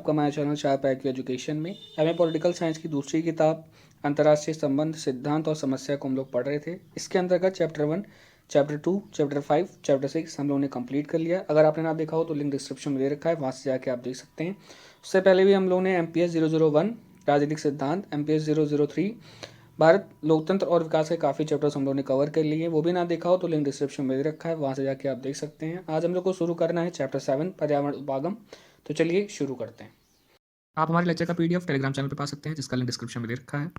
आपका हमारे channel sharp IQ education में एमए पॉलिटिकल साइंस की दूसरी किताब अंतर्राष्ट्रीय संबंध सिद्धांत और समस्या को हम लोग पढ़ रहे थे। इसके अंतर्गत चैप्टर 1, चैप्टर 2, चैप्टर 5, चैप्टर 6 हम लोगों ने कंप्लीट कर लिया। अगर आपने ना देखा हो तो लिंक डिस्क्रिप्शन में दे रखा है, वहाँ से जाके आप देख सकते हैं। उससे पहले भी हम लोगों ने MPS 001 राजनीतिक सिद्धांत, MPS 003 भारत लोकतंत्र और विकास के काफ़ी चैप्टर्स हम लोगों ने कवर कर लिए। वो भी ना देखा हो तो लिंक डिस्क्रिप्शन में दे रखा है, वहाँ से जाके आप देख सकते हैं। आज हम लोग को शुरू करना है चैप्टर 7 पर्यावरण उपागम। तो चलिए शुरू करते हैं। आप हमारे लेक्चर का PDF टेलीग्राम चैनल पर पा सकते हैं, जिसका लिंक डिस्क्रिप्शन में दे रखा है।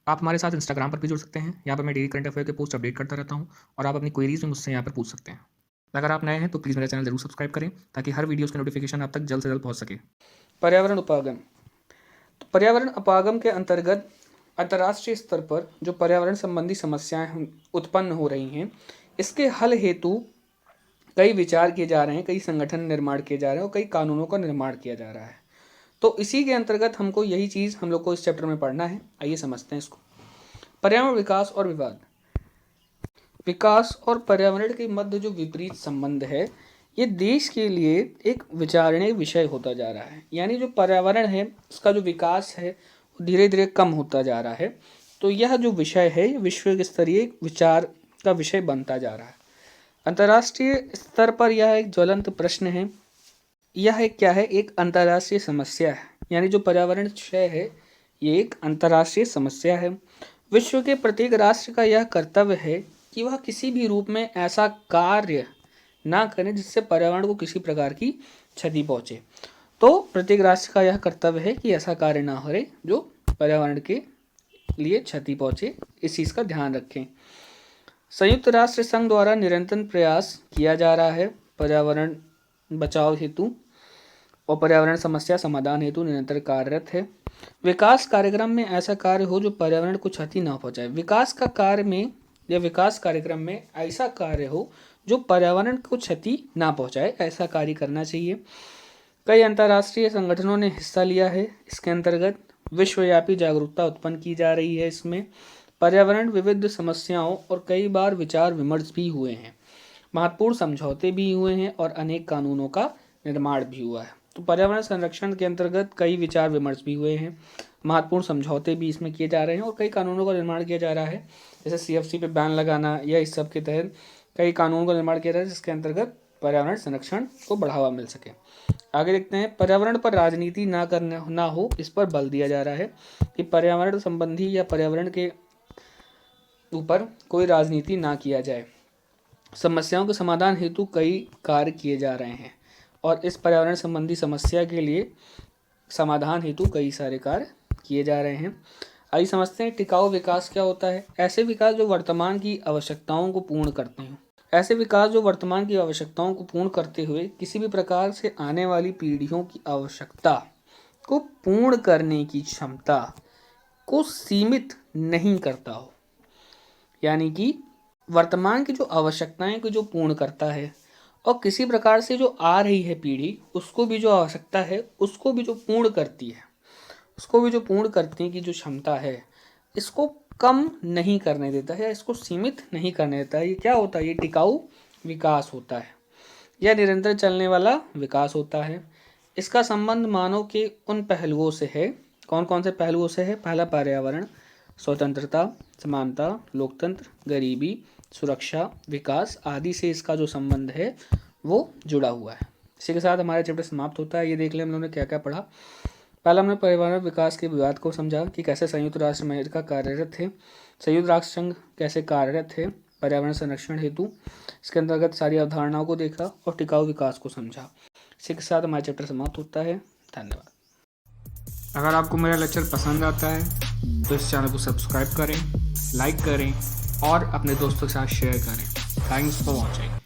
आप हमारे साथ इंस्टाग्राम पर भी जुड़ सकते हैं। यहाँ पर मैं डेली करंट अफेयर के पोस्ट अपडेट करता रहता हूँ और आप अपनी क्वेरीज भी मुझसे यहाँ पर पूछ सकते हैं। अगर आप नए हैं तो प्लीज़ मेरा चैनल जरूर सब्सक्राइब करें, ताकि हर वीडियोज़ की नोटिफिकेशन आप तक जल्द से जल्द पहुँच सके। पर्यावरण उपागम। तो पर्यावरण उपागम के अंतर्गत अंतर्राष्ट्रीय स्तर पर जो पर्यावरण संबंधी समस्याएं उत्पन्न हो रही हैं, इसके हल हेतु कई विचार किए जा रहे हैं, कई संगठन निर्माण किए जा रहे हैं और कई कानूनों का निर्माण किया जा रहा है। तो इसी के अंतर्गत हमको यही चीज़ हम लोग को इस चैप्टर में पढ़ना है। आइए समझते हैं इसको। पर्यावरण विकास और विवाद। विकास और पर्यावरण के मध्य जो विपरीत संबंध है, ये देश के लिए एक विचारणीय विषय होता जा रहा है। यानी जो पर्यावरण है, उसका जो विकास है धीरे धीरे कम होता जा रहा है। तो यह जो विषय है विश्व स्तरीय विचार का विषय बनता जा रहा है। अंतर्राष्ट्रीय स्तर पर यह एक ज्वलंत प्रश्न है। यह एक क्या है? एक अंतर्राष्ट्रीय समस्या है। यानी जो पर्यावरण क्षय है, ये एक अंतर्राष्ट्रीय समस्या है। विश्व के प्रत्येक राष्ट्र का यह कर्तव्य है कि वह किसी भी रूप में ऐसा कार्य ना करें जिससे पर्यावरण को किसी प्रकार की क्षति पहुँचे। तो प्रत्येक राष्ट्र का यह कर्तव्य है कि ऐसा कार्य ना हो जो पर्यावरण के लिए क्षति पहुँचे, इस चीज़ का ध्यान रखें। संयुक्त राष्ट्र संघ द्वारा निरंतर प्रयास किया जा रहा है पर्यावरण बचाव हेतु और पर्यावरण समस्या समाधान हेतु निरंतर कार्यरत है। विकास कार्यक्रम में ऐसा कार्य हो जो पर्यावरण को क्षति ना पहुँचाए। विकास का कार्य में या विकास कार्यक्रम में ऐसा कार्य हो जो पर्यावरण को क्षति ना पहुँचाए, ऐसा कार्य करना चाहिए। कई अंतर्राष्ट्रीय संगठनों ने हिस्सा लिया है। इसके अंतर्गत विश्वव्यापी जागरूकता उत्पन्न की जा रही है। इसमें पर्यावरण विविध समस्याओं और कई बार विचार विमर्श भी हुए हैं, महत्वपूर्ण समझौते भी हुए हैं और अनेक कानूनों का निर्माण भी हुआ है। तो पर्यावरण संरक्षण के अंतर्गत कई विचार विमर्श भी हुए हैं, महत्वपूर्ण समझौते भी इसमें किए जा रहे हैं और कई कानूनों का निर्माण किया जा रहा है। जैसे CFC पे बैन लगाना या इस सब के तहत कई कानूनों का निर्माण किया जा रहा है, जिसके अंतर्गत पर्यावरण संरक्षण को बढ़ावा मिल सके। आगे देखते हैं। पर्यावरण पर राजनीति ना हो, इस पर बल दिया जा रहा है कि पर्यावरण संबंधी या पर्यावरण के ऊपर कोई राजनीति ना किया जाए। समस्याओं के समाधान हेतु कई कार्य किए जा रहे हैं और इस पर्यावरण संबंधी समस्या के लिए समाधान हेतु कई सारे कार्य किए जा रहे हैं। आइए समझते हैं टिकाऊ विकास क्या होता है। ऐसे विकास जो वर्तमान की आवश्यकताओं को पूर्ण करते हैं। ऐसे विकास जो वर्तमान की आवश्यकताओं को पूर्ण करते हुए किसी भी प्रकार से आने वाली पीढ़ियों की आवश्यकता को पूर्ण करने की क्षमता को सीमित नहीं करता हो। यानी कि वर्तमान की जो आवश्यकताएं को जो पूर्ण करता है और किसी प्रकार से जो आ रही है पीढ़ी, उसको भी जो आवश्यकता है उसको भी जो पूर्ण करती है, उसको भी जो पूर्ण करने की जो क्षमता है, इसको कम नहीं करने देता है या इसको सीमित नहीं करने देता है। ये क्या होता है? ये टिकाऊ विकास होता है। यह निरंतर चलने वाला विकास होता है। इसका संबंध मानव के उन पहलुओं से है। कौन कौन से पहलुओं से है? पहला, पर्यावरण, स्वतंत्रता, समानता, लोकतंत्र, गरीबी, सुरक्षा, विकास आदि से इसका जो संबंध है वो जुड़ा हुआ है। इसी के साथ हमारा चैप्टर समाप्त होता है। ये देख लें हम लोगों ने क्या क्या पढ़ा। पहला हमने पर्यावरण विकास के विवाद को समझा कि कैसे संयुक्त राष्ट्र अमेरिका कार्यरत है, संयुक्त राष्ट्र संघ कैसे कार्यरत है पर्यावरण संरक्षण हेतु। इसके अंतर्गत सारी अवधारणाओं को देखा और टिकाऊ विकास को समझा। इसी के साथ हमारा चैप्टर समाप्त होता है। धन्यवाद। अगर आपको मेरा लेक्चर पसंद आता है तो इस चैनल को सब्सक्राइब करें, लाइक करें और अपने दोस्तों के साथ शेयर करें। Thanks for watching.